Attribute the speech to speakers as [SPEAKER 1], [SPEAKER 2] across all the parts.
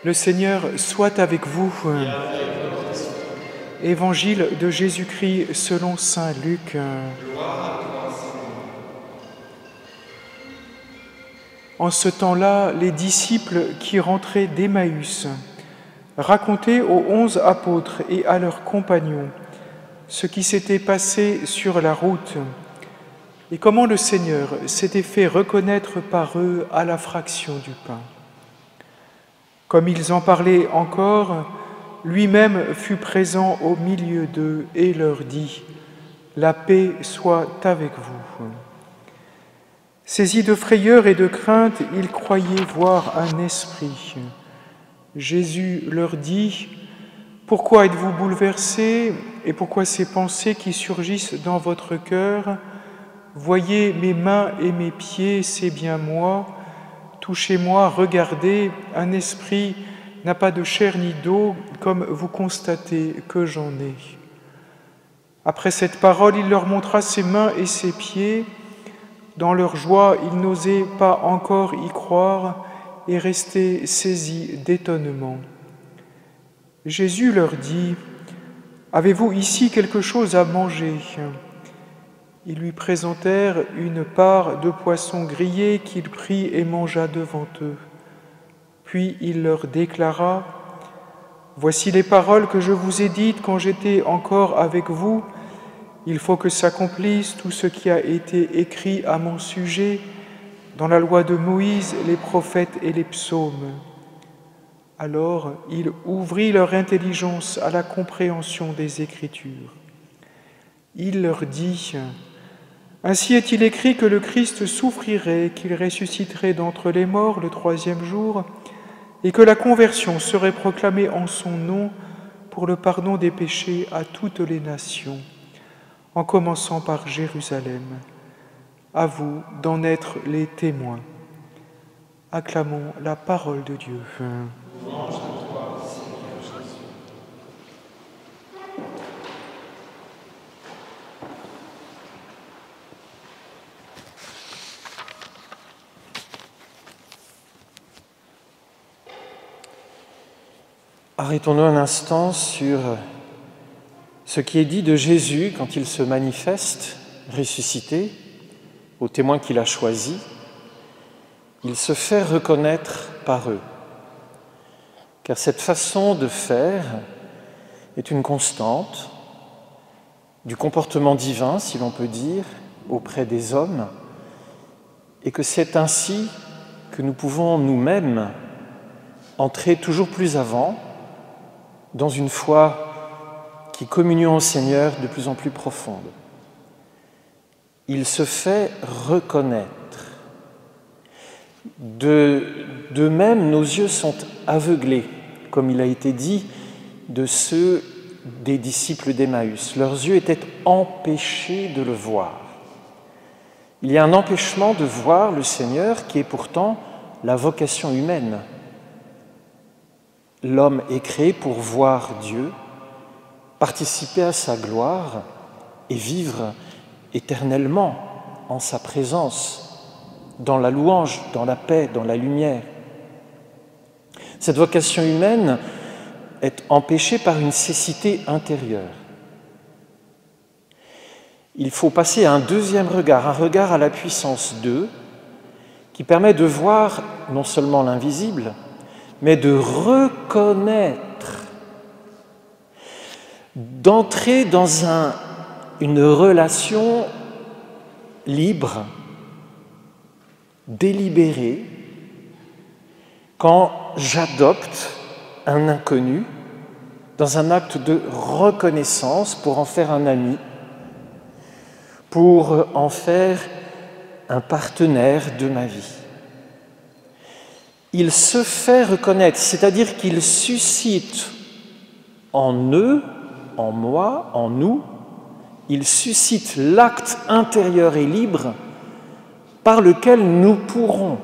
[SPEAKER 1] Le Seigneur soit avec vous. Évangile de Jésus-Christ selon saint Luc. En ce temps-là, les disciples qui rentraient d'Emmaüs racontaient aux 11 apôtres et à leurs compagnons ce qui s'était passé sur la route et comment le Seigneur s'était fait reconnaître par eux à la fraction du pain. Comme ils en parlaient encore, lui-même fut présent au milieu d'eux et leur dit « La paix soit avec vous ». Saisis de frayeur et de crainte, ils croyaient voir un esprit. Jésus leur dit « Pourquoi êtes-vous bouleversés et pourquoi ces pensées qui surgissent dans votre cœur? Voyez mes mains et mes pieds, c'est bien moi. Touchez-moi, regardez, un esprit n'a pas de chair ni d'eau, comme vous constatez que j'en ai. » Après cette parole, il leur montra ses mains et ses pieds. Dans leur joie, ils n'osaient pas encore y croire et restaient saisis d'étonnement. Jésus leur dit « Avez-vous ici quelque chose à manger ?» Ils lui présentèrent une part de poisson grillé qu'il prit et mangea devant eux. Puis il leur déclara « Voici les paroles que je vous ai dites quand j'étais encore avec vous. Il faut que s'accomplisse tout ce qui a été écrit à mon sujet dans la loi de Moïse, les prophètes et les psaumes. » Alors il ouvrit leur intelligence à la compréhension des Écritures. Il leur dit « Ainsi est-il écrit que le Christ souffrirait, qu'il ressusciterait d'entre les morts le 3e jour, et que la conversion serait proclamée en son nom pour le pardon des péchés à toutes les nations, en commençant par Jérusalem. À vous d'en être les témoins. » Acclamons la parole de Dieu. Louange à toi, Seigneur Jésus.
[SPEAKER 2] Arrêtons-nous un instant sur ce qui est dit de Jésus quand il se manifeste ressuscité, aux témoins qu'il a choisis. Il se fait reconnaître par eux, car cette façon de faire est une constante du comportement divin, si l'on peut dire, auprès des hommes, et que c'est ainsi que nous pouvons nous-mêmes entrer toujours plus avant dans une foi qui communion au Seigneur de plus en plus profonde. Il se fait reconnaître. De même, nos yeux sont aveuglés, comme il a été dit de ceux des disciples d'Emmaüs. Leurs yeux étaient empêchés de le voir. Il y a un empêchement de voir le Seigneur qui est pourtant la vocation humaine. L'homme est créé pour voir Dieu, participer à sa gloire et vivre éternellement en sa présence, dans la louange, dans la paix, dans la lumière. Cette vocation humaine est empêchée par une cécité intérieure. Il faut passer à un deuxième regard, un regard à la puissance 2, qui permet de voir non seulement l'invisible, mais de reconnaître, d'entrer dans une relation libre, délibérée, quand j'adopte un inconnu dans un acte de reconnaissance pour en faire un ami, pour en faire un partenaire de ma vie. Il se fait reconnaître, c'est-à-dire qu'il suscite en eux, en moi, en nous, il suscite l'acte intérieur et libre par lequel nous pourrons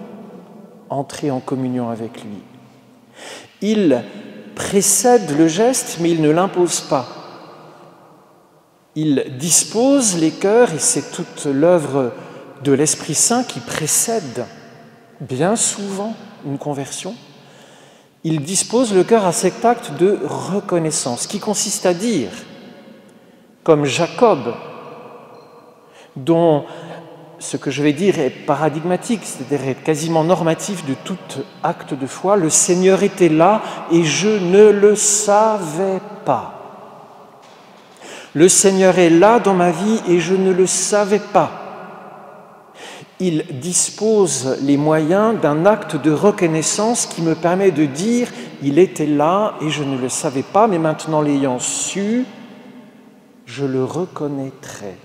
[SPEAKER 2] entrer en communion avec lui. Il précède le geste, mais il ne l'impose pas. Il dispose les cœurs, et c'est toute l'œuvre de l'Esprit Saint qui précède bien souvent une conversion. il dispose le cœur à cet acte de reconnaissance qui consiste à dire, comme Jacob, dont ce que je vais dire est paradigmatique, c'est-à-dire quasiment normatif de tout acte de foi, le Seigneur était là et je ne le savais pas. Le Seigneur est là dans ma vie et je ne le savais pas. Il dispose les moyens d'un acte de reconnaissance qui me permet de dire « il était là et je ne le savais pas, mais maintenant l'ayant su, je le reconnaîtrai ».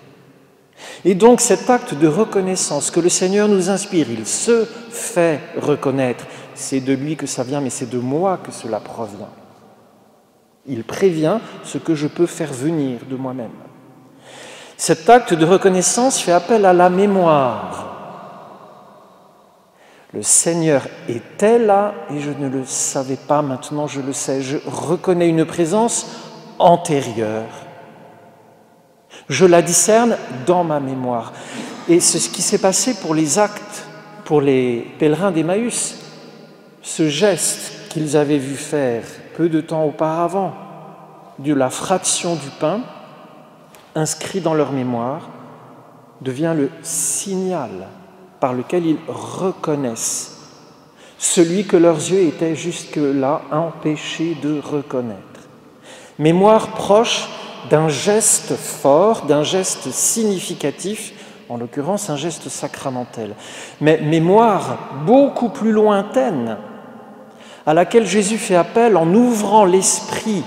[SPEAKER 2] Et donc cet acte de reconnaissance que le Seigneur nous inspire, il se fait reconnaître. C'est de lui que ça vient, mais c'est de moi que cela provient. Il prévient ce que je peux faire venir de moi-même. Cet acte de reconnaissance fait appel à la mémoire. Le Seigneur était là et je ne le savais pas, maintenant je le sais. Je reconnais une présence antérieure. Je la discerne dans ma mémoire. Et c'est ce qui s'est passé pour les actes, pour les pèlerins d'Emmaüs. Ce geste qu'ils avaient vu faire peu de temps auparavant, de la fraction du pain, inscrit dans leur mémoire, devient le signal par lequel ils reconnaissent celui que leurs yeux étaient jusque-là empêchés de reconnaître. Mémoire proche d'un geste fort, d'un geste significatif, en l'occurrence un geste sacramentel, mais mémoire beaucoup plus lointaine, à laquelle Jésus fait appel en ouvrant l'esprit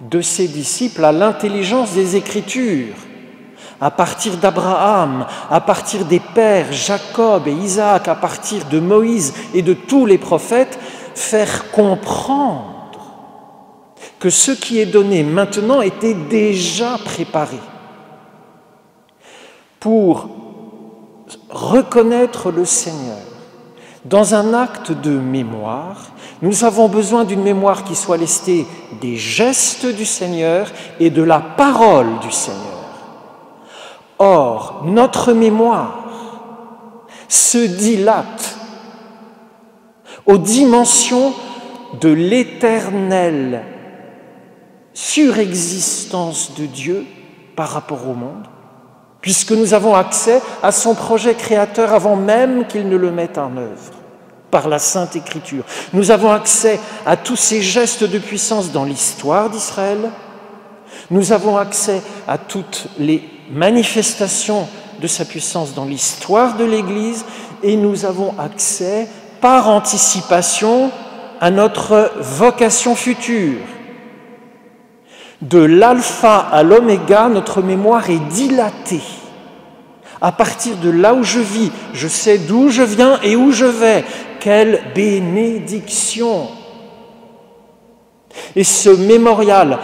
[SPEAKER 2] de ses disciples à l'intelligence des Écritures, à partir d'Abraham, à partir des pères Jacob et Isaac, à partir de Moïse et de tous les prophètes, faire comprendre que ce qui est donné maintenant était déjà préparé pour reconnaître le Seigneur. Dans un acte de mémoire, nous avons besoin d'une mémoire qui soit lestée des gestes du Seigneur et de la parole du Seigneur. Or, notre mémoire se dilate aux dimensions de l'éternelle surexistence de Dieu par rapport au monde, puisque nous avons accès à son projet créateur avant même qu'il ne le mette en œuvre, par la Sainte Écriture. Nous avons accès à tous ces gestes de puissance dans l'histoire d'Israël. Nous avons accès à toutes les manifestations de sa puissance dans l'histoire de l'Église et nous avons accès, par anticipation, à notre vocation future. De l'alpha à l'oméga, notre mémoire est dilatée. À partir de là où je vis, je sais d'où je viens et où je vais. Quelle bénédiction! Et ce mémorial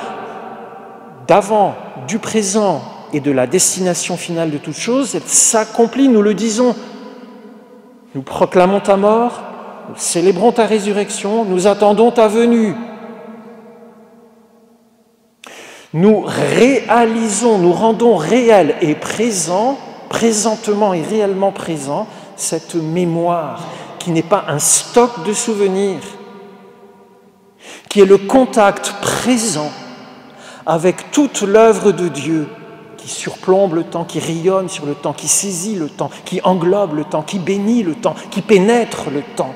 [SPEAKER 2] d'avant, du présent et de la destination finale de toutes choses, elle s'accomplit, nous le disons. Nous proclamons ta mort, nous célébrons ta résurrection, nous attendons ta venue. Nous réalisons, nous rendons réel et présent, présentement et réellement présent, cette mémoire qui n'est pas un stock de souvenirs, qui est le contact présent avec toute l'œuvre de Dieu qui surplombe le temps, qui rayonne sur le temps, qui saisit le temps, qui englobe le temps, qui bénit le temps, qui pénètre le temps.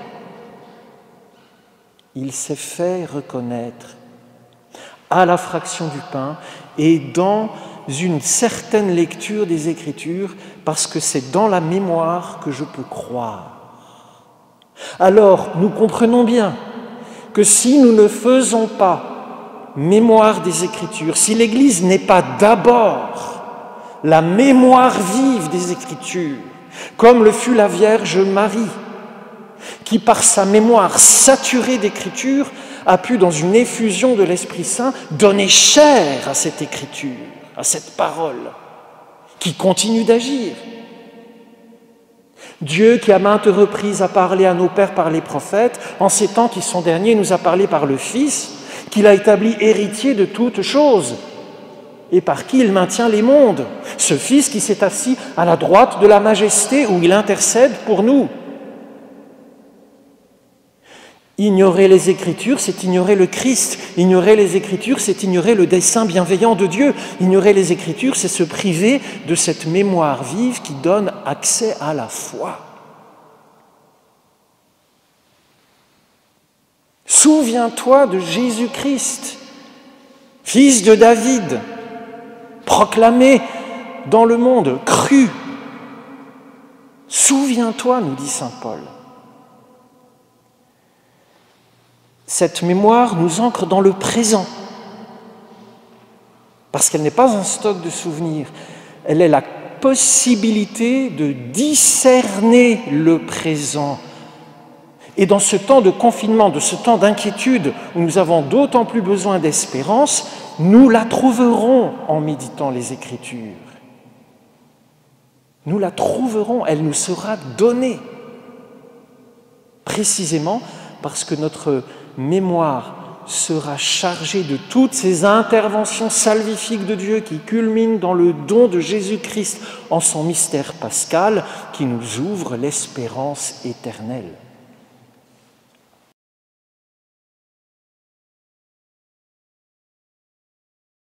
[SPEAKER 2] Il s'est fait reconnaître à la fraction du pain et dans une certaine lecture des Écritures, parce que c'est dans la mémoire que je peux croire. Alors, nous comprenons bien que si nous ne faisons pas mémoire des Écritures, si l'Église n'est pas d'abord la mémoire vive des Écritures, comme le fut la Vierge Marie, qui par sa mémoire saturée d'Écriture a pu, dans une effusion de l'Esprit Saint, donner chair à cette Écriture, à cette parole, qui continue d'agir. Dieu, qui à maintes reprises a parlé à nos pères par les prophètes, en ces temps qui sont derniers, nous a parlé par le Fils, qu'il a établi héritier de toutes choses, et par qui il maintient les mondes. Ce Fils qui s'est assis à la droite de la majesté, où il intercède pour nous. Ignorer les Écritures, c'est ignorer le Christ. Ignorer les Écritures, c'est ignorer le dessein bienveillant de Dieu. Ignorer les Écritures, c'est se priver de cette mémoire vive qui donne accès à la foi. Souviens-toi de Jésus-Christ, fils de David, proclamé dans le monde, cru. Souviens-toi, nous dit saint Paul. Cette mémoire nous ancre dans le présent, parce qu'elle n'est pas un stock de souvenirs, elle est la possibilité de discerner le présent. Et dans ce temps de confinement, de ce temps d'inquiétude, où nous avons d'autant plus besoin d'espérance, nous la trouverons en méditant les Écritures. Nous la trouverons, elle nous sera donnée, précisément parce que notre mémoire sera chargée de toutes ces interventions salvifiques de Dieu qui culminent dans le don de Jésus-Christ en son mystère pascal qui nous ouvre l'espérance éternelle.